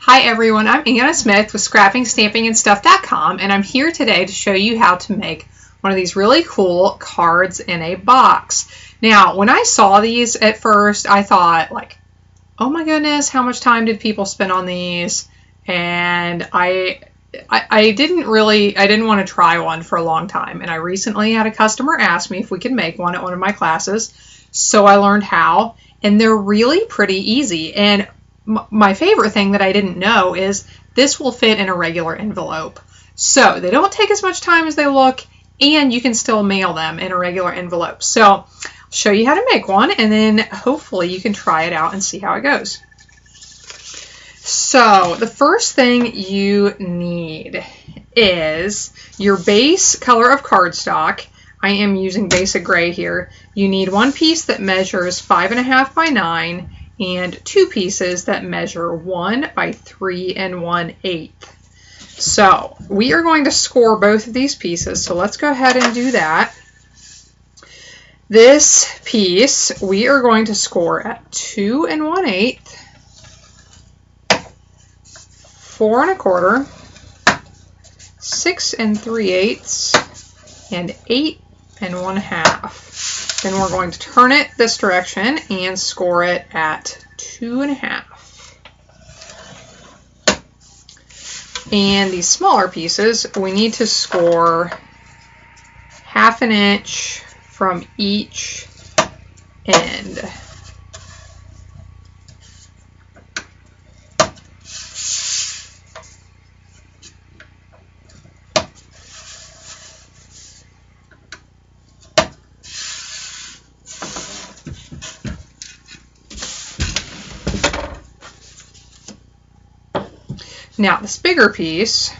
Hi everyone, I'm Anna Smith with scrappingstampingandstuff.com, and I'm here today to show you how to make one of these really cool cards in a box. Now, when I saw these at first, I thought like, oh my goodness, how much time did people spend on these? And I didn't want to try one for a long time, and I recently had a customer ask me if we could make one at one of my classes, so I learned how, and they're really pretty easy. And my favorite thing that I didn't know is this will fit in a regular envelope. So they don't take as much time as they look, and you can still mail them in a regular envelope. So I'll show you how to make one, and then hopefully you can try it out and see how it goes. So the first thing you need is your base color of cardstock. I am using basic gray here. You need one piece that measures 5.5 by 9 and two pieces that measure 1 by 3 1/8. So we are going to score both of these pieces, so let's go ahead and do that. This piece we are going to score at 2 1/8, 4 1/4, 6 3/8, and 8 1/2. Then we're going to turn it this direction and score it at 2 1/2. And these smaller pieces, we need to score 1/2 inch from each end. Now this bigger piece,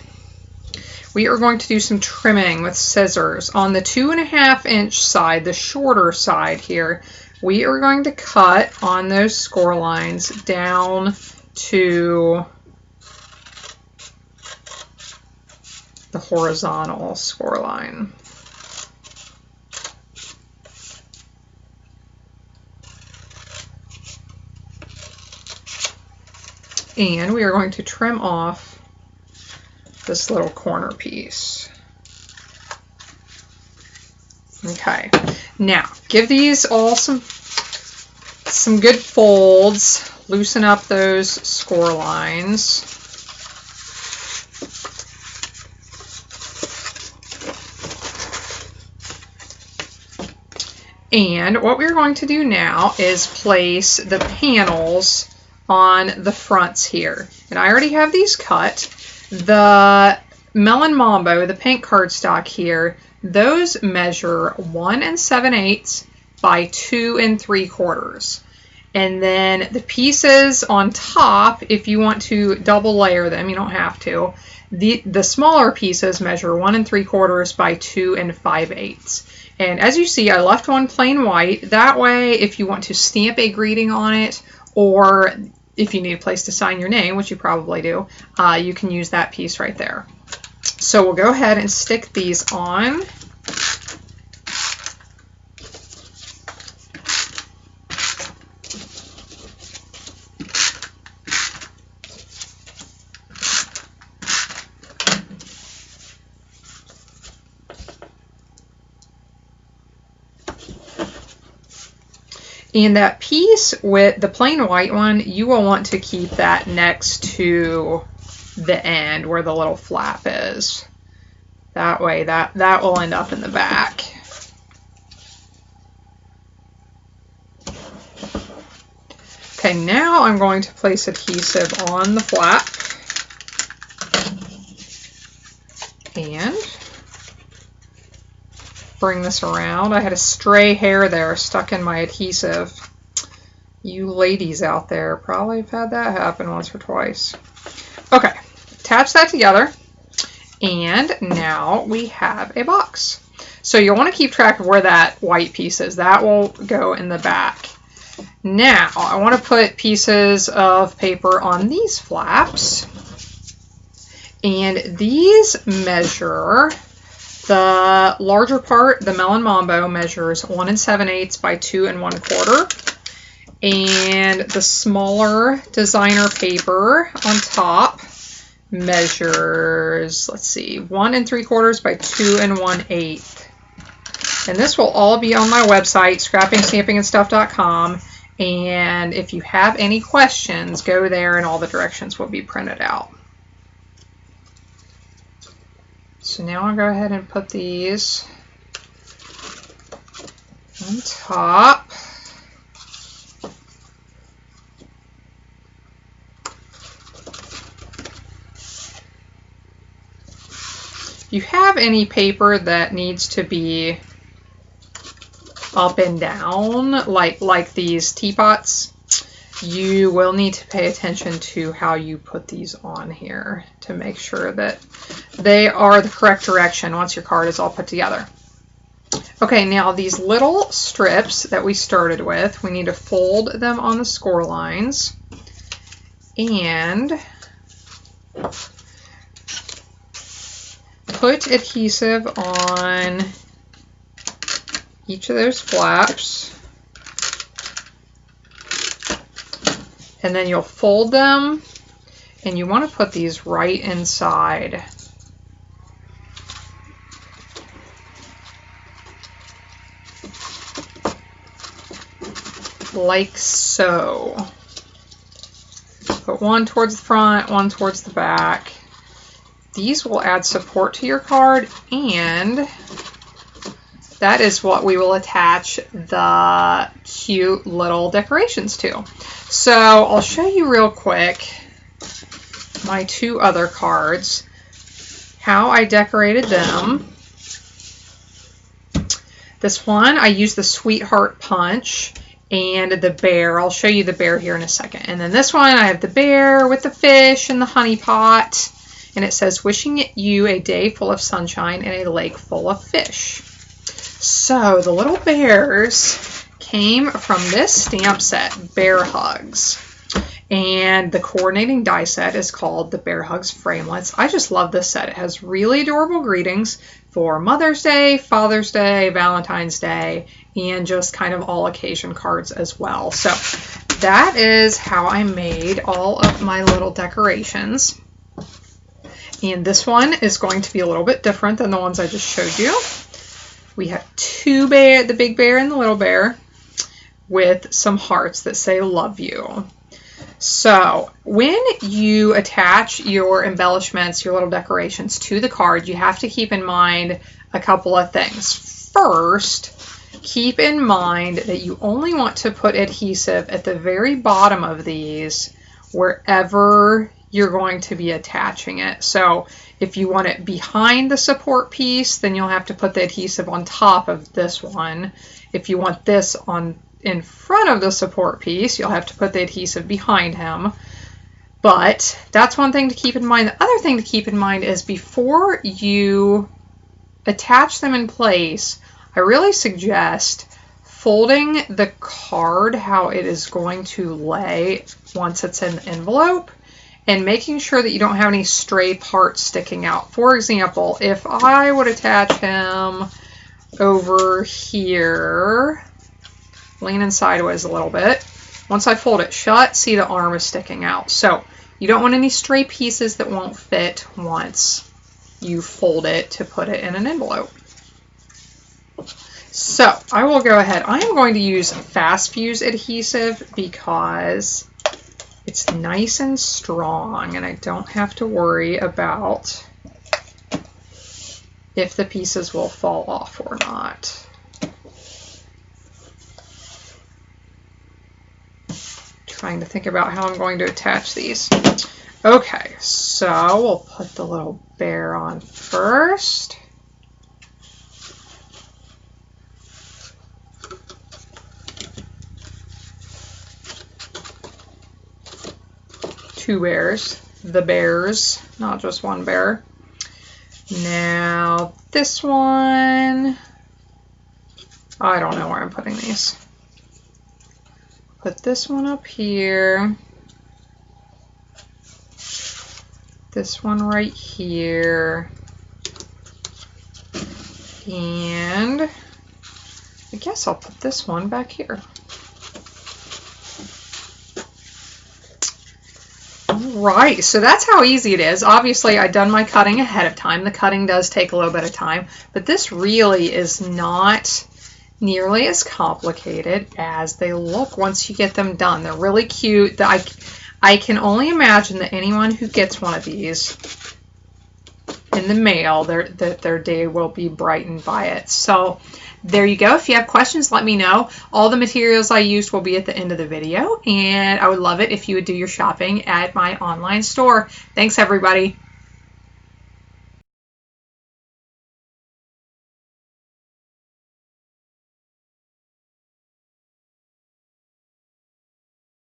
we are going to do some trimming with scissors. On the 2 1/2 inch side, the shorter side here, we are going to cut on those score lines down to the horizontal score line. And we are going to trim off this little corner piece. Okay, now give these all some good folds, loosen up those score lines. And what we're going to do now is place the panels on the fronts here. And I already have these cut. The Melon Mambo, the pink cardstock here, those measure 1 7/8 by 2 3/4. And then the pieces on top, if you want to double layer them, you don't have to. The smaller pieces measure 1 3/4 by 2 5/8. And as you see, I left one plain white. That way, if you want to stamp a greeting on it, or if you need a place to sign your name, which you probably do, you can use that piece right there. So we'll go ahead and stick these on. And that piece with the plain white one, you will want to keep that next to the end where the little flap is. That way that will end up in the back. Okay, now I'm going to place adhesive on the flap. And bring this around. I had a stray hair there stuck in my adhesive. You ladies out there probably have had that happen once or twice. Okay, attach that together, and now we have a box. So you'll want to keep track of where that white piece is. That will go in the back. Now I want to put pieces of paper on these flaps, and these measure. The larger part, the Melon Mambo, measures 1 7/8 by 2 1/4, And the smaller designer paper on top measures, let's see, 1 3/4 by 2 1/8. And this will all be on my website, scrappingstampingandstuff.com. And if you have any questions, go there and all the directions will be printed out. So now I'll go ahead and put these on top. If you have any paper that needs to be up and down, like these teapots, you will need to pay attention to how you put these on here to make sure that they are the correct direction once your card is all put together. Okay, now these little strips that we started with, we need to fold them on the score lines and put adhesive on each of those flaps, and then you'll fold them, and you want to put these right inside. Like so. Put one towards the front, one towards the back. These will add support to your card, and that is what we will attach the cute little decorations to. So I'll show you real quick my 2 other cards, how I decorated them. This one, I used the Sweetheart Punch and the bear. I'll show you the bear here in a second. And then this one, I have the bear with the fish and the honey pot. And it says, wishing you a day full of sunshine and a lake full of fish. So the little bears came from this stamp set, Bear Hugs. And the coordinating die set is called the Bear Hugs Framelits. I just love this set. It has really adorable greetings for Mother's Day, Father's Day, Valentine's Day, and just kind of all occasion cards as well. So that is how I made all of my little decorations. And this one is going to be a little bit different than the ones I just showed you. We have 2 bears, the big bear and the little bear, with some hearts that say love you. So when you attach your embellishments, your little decorations to the card, you have to keep in mind a couple of things. First, keep in mind that you only want to put adhesive at the very bottom of these wherever you're going to be attaching it. So if you want it behind the support piece, then you'll have to put the adhesive on top of this one. If you want this on in front of the support piece, you'll have to put the adhesive behind him. But that's one thing to keep in mind. The other thing to keep in mind is before you attach them in place, I really suggest folding the card how it is going to lay once it's in the envelope, and making sure that you don't have any stray parts sticking out. For example, if I would attach him over here, leaning sideways a little bit, once I fold it shut, see the arm is sticking out. So you don't want any stray pieces that won't fit once you fold it to put it in an envelope. So I will go ahead. I am going to use Fast Fuse adhesive because it's nice and strong, and I don't have to worry about if the pieces will fall off or not. Trying to think about how I'm going to attach these. Okay, so we'll put the little bear on first. Two bears, the bears, not just one bear. Now this one, I don't know where I'm putting these. Put this one up here, this one right here, and I guess I'll put this one back here. Right, so that's how easy it is. Obviously, I've done my cutting ahead of time. The cutting does take a little bit of time, but this really is not nearly as complicated as they look once you get them done. They're really cute. I can only imagine that anyone who gets one of these in the mail, their day will be brightened by it. So there you go. If you have questions, let me know. All the materials I used will be at the end of the video, and I would love it if you would do your shopping at my online store. Thanks, everybody.